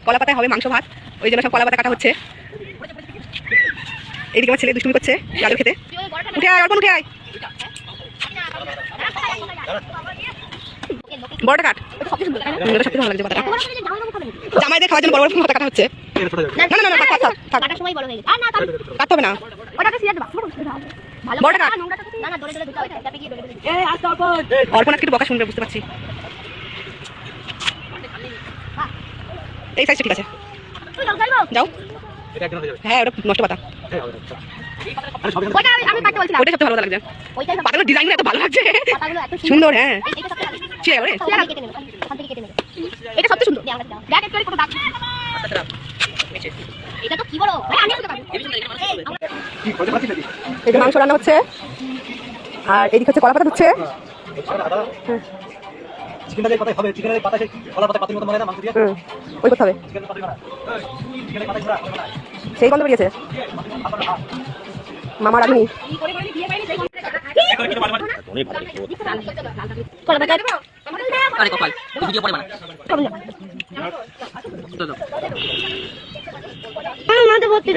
কলা পাতায় হবে মাংস ভাত, ওই জন্য সব কলা পাতা কাটা হচ্ছে। এইদিকে আমার ছেলে দুষ্টুমি করছে গাজর খেতে। উঠে আয়, অল্প উঠে আয়, বড়টা কাট। সত্যি ভালো লাগছে পাতাটা। জামাইদের খাওয়ার জন্য বড় বড় পাতা কাটা হচ্ছে। না না না, কাটার সময় বড় হয়ে গেছে। না কাটতে হবে না, ওটাকে সিরিয়াস দাও। বড়টা কাট। না না, দড়ে দড়ে দিতে হবে, চাপে গিয়ে দড়ে দড়ে। এই আস্তে অল্প। অল্প না, একটু বকা শুনবে, বুঝতে পারছি। এই সাইজটা ঠিক আছে, যাও। হ্যাঁ, ওটা নষ্ট পাতা। আমি কাটতে বলছিলাম, ওটা সবচেয়ে ভালো লাগছে। পাতাগুলো ডিজাইনগুলো এত ভালো লাগছে, সুন্দর। হ্যাঁ, ছিঁড়ে ওরে, এটা সবচেয়ে সুন্দর। এটা তো কি বলো, এটা মাংস রান্না হচ্ছে, আর এদিকে হচ্ছে কলা পাতা ধুচ্ছে। ওই করতে হবে, সেই গন্ধ বেরিয়েছে। মামা রাধুনি ভর্তি।